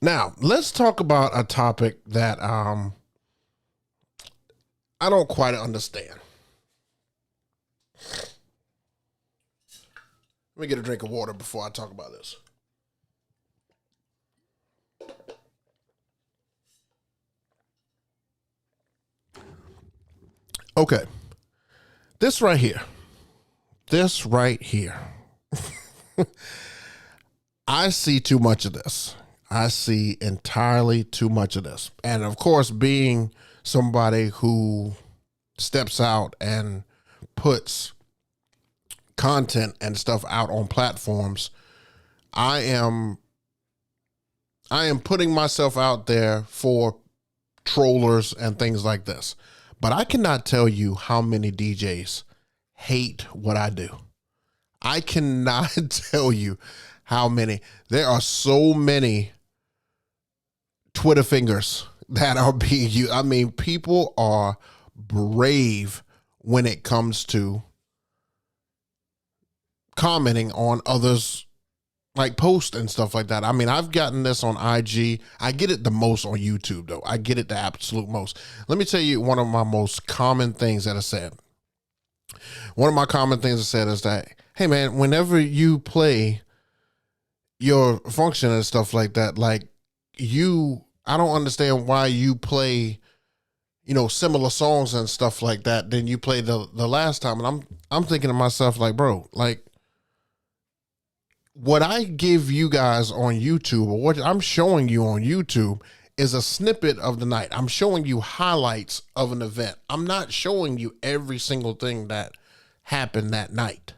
Now, let's talk about a topic that I don't quite understand. Let me get a drink of water before I talk about this. Okay. This right here. This right here. I see too much of this. I see entirely too much of this. And of course, being somebody who steps out and puts content and stuff out on platforms, I am putting myself out there for trollers and things like this. But I cannot tell you how many DJs hate what I do. I cannot tell you how many. There are so many Twitter fingers that are being used. I mean, people are brave when it comes to commenting on others like posts and stuff like that. I mean, I've gotten this on IG. I get it the most on YouTube though. I get it the absolute most. Let me tell you one of my most common things that I said. One of my common things I said is that, hey man, whenever you play your function and stuff like that, like I don't understand why you play, similar songs and stuff like that than you played the last time. And I'm thinking to myself like, bro, like what I give you guys on YouTube or what I'm showing you on YouTube is a snippet of the night. I'm showing you highlights of an event. I'm not showing you every single thing that happened that night.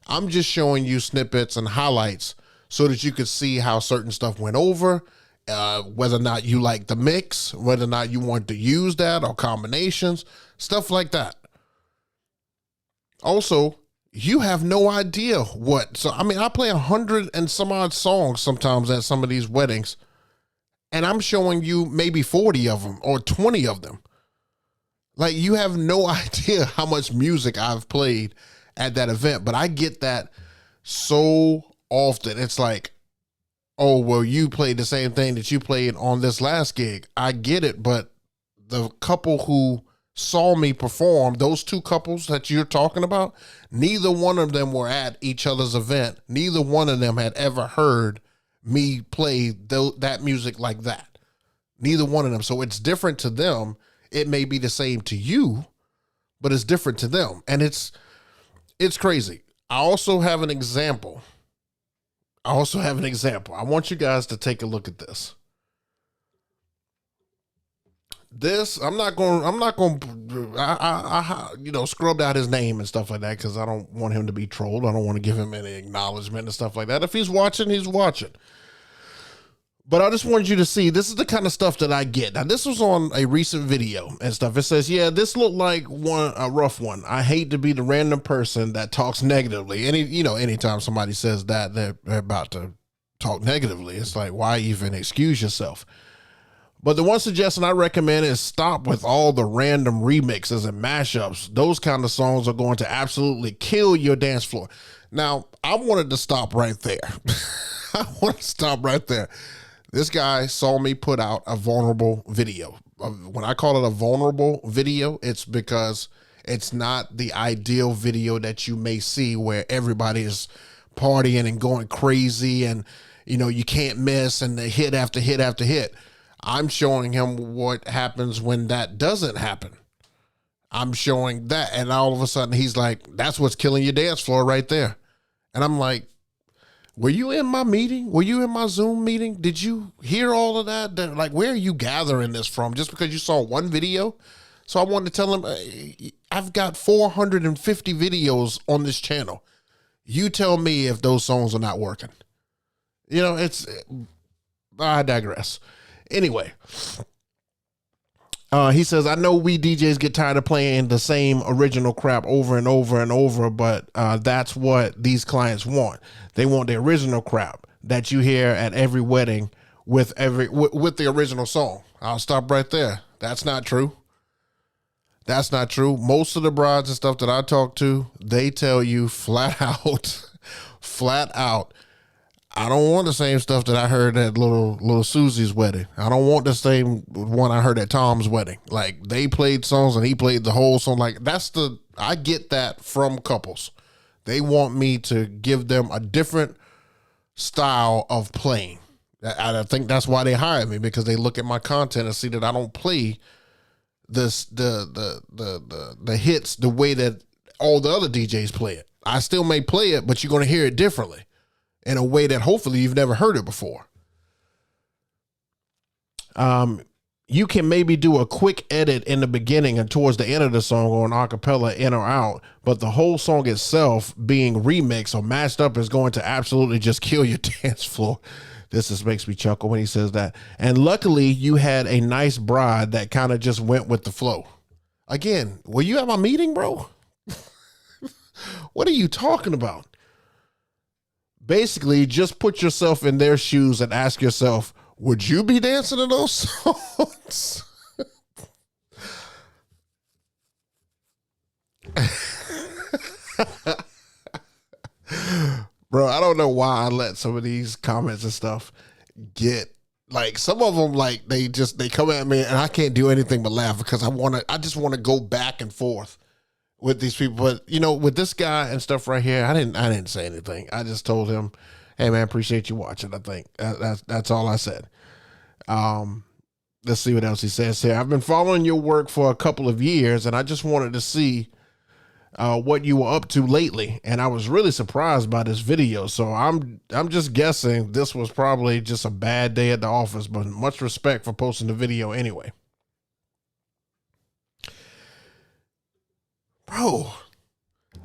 I'm just showing you snippets and highlights so that you could see how certain stuff went over, whether or not you like the mix, whether or not you want to use that or combinations, stuff like that. Also, you have no idea what. So, I mean, I play 100 and some odd songs sometimes at some of these weddings, and I'm showing you maybe 40 of them or 20 of them. Like, you have no idea how much music I've played at that event, but I get that so often. It's like, oh, well, you played the same thing that you played on this last gig. I get it, but the couple who saw me perform, those two couples that you're talking about, neither one of them were at each other's event. Neither one of them had ever heard me play that music like that. Neither one of them. So it's different to them. It may be the same to you, but it's different to them. And it's crazy. I also have an example. I want you guys to take a look at this. I'm not going to scrub out his name and stuff like that because I don't want him to be trolled. I don't want to give him any acknowledgement and stuff like that. If he's watching, he's watching. But I just wanted you to see, this is the kind of stuff that I get. Now, this was on a recent video and stuff. It says, yeah, this looked like a rough one. I hate to be the random person that talks negatively. Anytime somebody says that, they're about to talk negatively. It's like, why even excuse yourself? But the one suggestion I recommend is stop with all the random remixes and mashups. Those kind of songs are going to absolutely kill your dance floor. Now, I wanted to stop right there. This guy saw me put out a vulnerable video. When I call it a vulnerable video, it's because it's not the ideal video that you may see where everybody is partying and going crazy and, you can't miss and the hit after hit after hit. I'm showing him what happens when that doesn't happen. I'm showing that. And all of a sudden he's like, that's what's killing your dance floor right there. And I'm like, were you in my meeting? Were you in my Zoom meeting? Did you hear all of that? Like, where are you gathering this from? Just because you saw one video? So I wanted to tell him, I've got 450 videos on this channel. You tell me if those songs are not working. I digress. Anyway, he says, I know we DJs get tired of playing the same original crap over and over and over, but that's what these clients want. They want the original crap that you hear at every wedding with the original song. I'll stop right there. That's not true. That's not true. Most of the brides and stuff that I talk to, they tell you flat out, I don't want the same stuff that I heard at little Susie's wedding. I don't want the same one I heard at Tom's wedding. Like they played songs and he played the whole song. Like I get that from couples. They want me to give them a different style of playing. I think that's why they hire me, because they look at my content and see that I don't play this the hits the way that all the other DJs play it. I still may play it, but you're going to hear it differently in a way that hopefully you've never heard it before. You can maybe do a quick edit in the beginning and towards the end of the song, or an acapella in or out, but the whole song itself being remixed or mashed up is going to absolutely just kill your dance floor. This just makes me chuckle when he says that. And luckily you had a nice bride that kind of just went with the flow. Again, were you at my meeting, bro? What are you talking about? Basically, just put yourself in their shoes and ask yourself, would you be dancing to those songs? Bro, I don't know why I let some of these comments and stuff get, like, some of them, like, they come at me and I can't do anything but laugh, because I just want to go back and forth with these people. But, you know, with this guy and stuff right here, I didn't say anything. I just told him, hey man, appreciate you watching. I think that's all I said. Let's see what else he says here. I've been following your work for a couple of years, and I just wanted to see what you were up to lately. And I was really surprised by this video. So I'm just guessing this was probably just a bad day at the office, but much respect for posting the video anyway. Bro,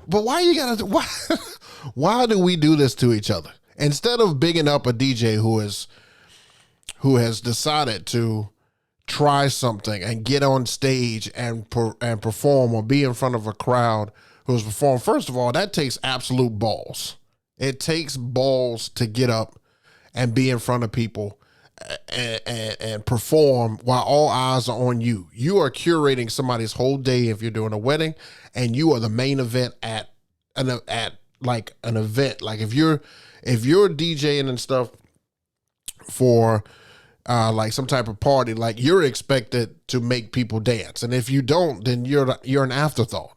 but why do we do this to each other? Instead of bigging up a DJ who has decided to try something and get on stage and perform, or be in front of a crowd who's performed, first of all, that takes absolute balls. It takes balls to get up and be in front of people and perform while all eyes are on you. You are curating somebody's whole day if you're doing a wedding, and you are the main event at an event. Like if you're DJing and stuff for like some type of party, like you're expected to make people dance. And if you don't, then you're an afterthought.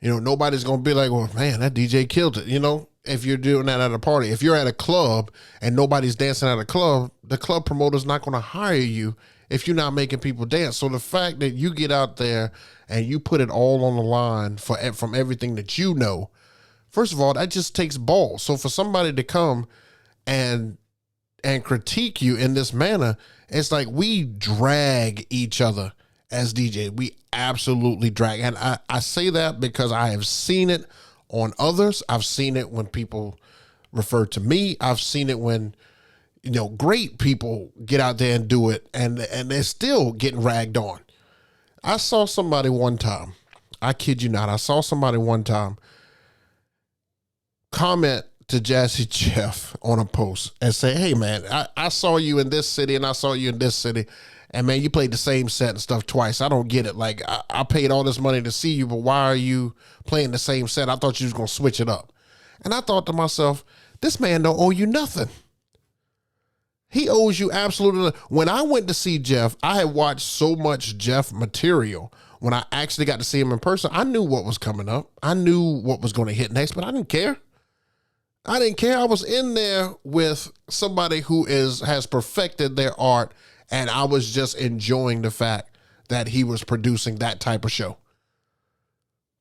You know, nobody's going to be like, well, man, that DJ killed it. You know, if you're doing that at a party, if you're at a club and nobody's dancing at a club, the club promoter's not going to hire you if you're not making people dance. So the fact that you get out there and you put it all on the line from everything that you know, first of all, that just takes balls. So for somebody to come and critique you in this manner, it's like we drag each other as DJs. We absolutely drag. And I say that because I have seen it on others. I've seen it when people refer to me. I've seen it when, you know, great people get out there and do it, and they're still getting ragged on. I saw somebody one time, I kid you not, I saw somebody one time comment to Jazzy Jeff on a post and say, hey man, I saw you in this city and I saw you in this city, and man, you played the same set and stuff twice. I don't get it. Like I paid all this money to see you, but why are you playing the same set? I thought you was going to switch it up. And I thought to myself, this man don't owe you nothing. He owes you absolutely nothing. When I went to see Jeff, I had watched so much Jeff material. When I actually got to see him in person, I knew what was coming up. I knew what was going to hit next, but I didn't care. I didn't care. I was in there with somebody who has perfected their art, and I was just enjoying the fact that he was producing that type of show.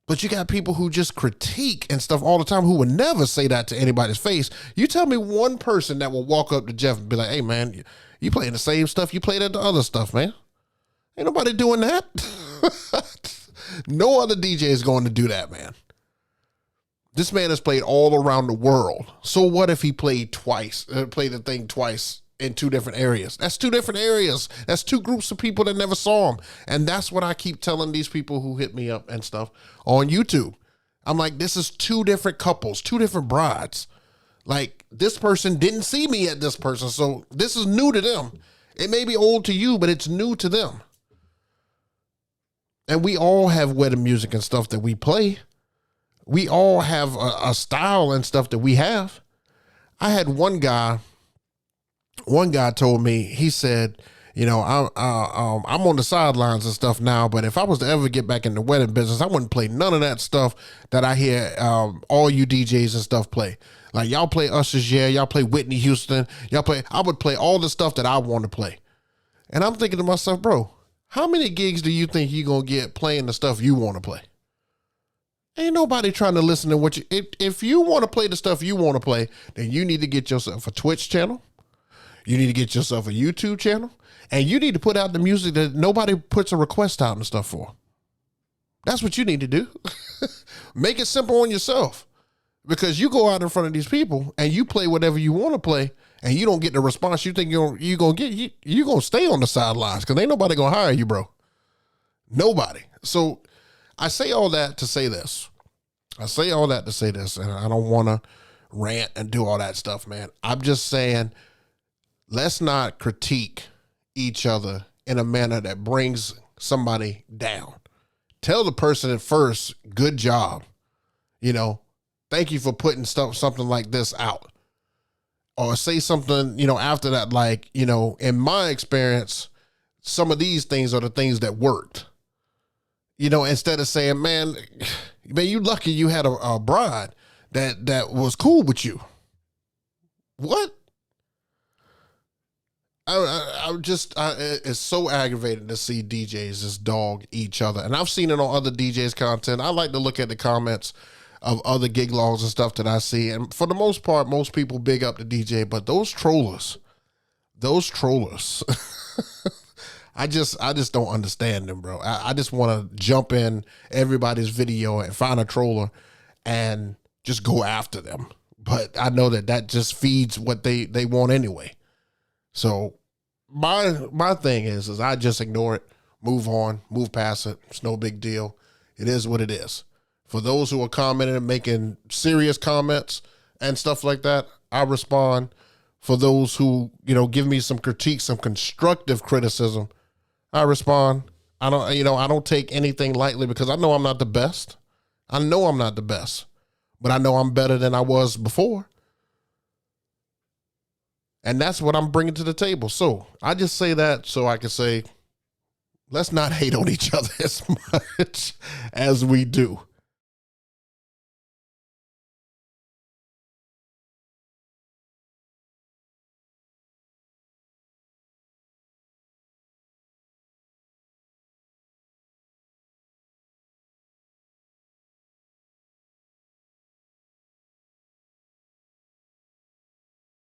But you got people who just critique and stuff all the time who would never say that to anybody's face. You tell me one person that will walk up to Jeff and be like, hey man, you playing the same stuff you played at the other stuff, man. Ain't nobody doing that. No other DJ is going to do that, man. This man has played all around the world. So what if he played the thing twice in two different areas? That's two different areas. That's two groups of people that never saw him. And that's what I keep telling these people who hit me up and stuff on YouTube. I'm like, this is two different couples, two different brides. Like, this person didn't see me at this person, so this is new to them. It may be old to you, but it's new to them. And we all have wedding music and stuff that we play. We all have a style and stuff that we have. I had one guy told me, he said, you know, I'm on the sidelines and stuff now, but if I was to ever get back in the wedding business, I wouldn't play none of that stuff that I hear all you DJs and stuff play. Like y'all play Usher's, yeah, y'all play Whitney Houston, I would play all the stuff that I want to play. And I'm thinking to myself, bro, how many gigs do you think you're going to get playing the stuff you want to play? Ain't nobody trying to listen to what you, if you want to play the stuff you want to play, then you need to get yourself a Twitch channel. You need to get yourself a YouTube channel. And you need to put out the music that nobody puts a request out and stuff for. That's what you need to do. Make it simple on yourself. Because you go out in front of these people and you play whatever you want to play and you don't get the response you think you're going to get, you're going to stay on the sidelines because ain't nobody going to hire you, bro. Nobody. So I say all that to say this. And I don't want to rant and do all that stuff, man. I'm just saying, let's not critique each other in a manner that brings somebody down. Tell the person at first, good job. You know, thank you for putting something like this out. Or say something, you know, after that, like, you know, in my experience, some of these things are the things that worked. You know, instead of saying, man, you lucky you had a bride that was cool with you. What? It's so aggravating to see DJs just dog each other. And I've seen it on other DJs' content. I like to look at the comments of other gig logs and stuff that I see. And for the most part, most people big up the DJ, but those trollers, I just don't understand them, bro. I just want to jump in everybody's video and find a troller and just go after them. But I know that just feeds what they want anyway. So my thing is I just ignore it, move on, move past it. It's no big deal. It is what it is. For those who are commenting and making serious comments and stuff like that, I respond. For those who, you know, give me some critique, some constructive criticism, I respond. I don't take anything lightly because I know I'm not the best. I know I'm not the best, but I know I'm better than I was before. And that's what I'm bringing to the table. So I just say that so I can say, let's not hate on each other as much as we do.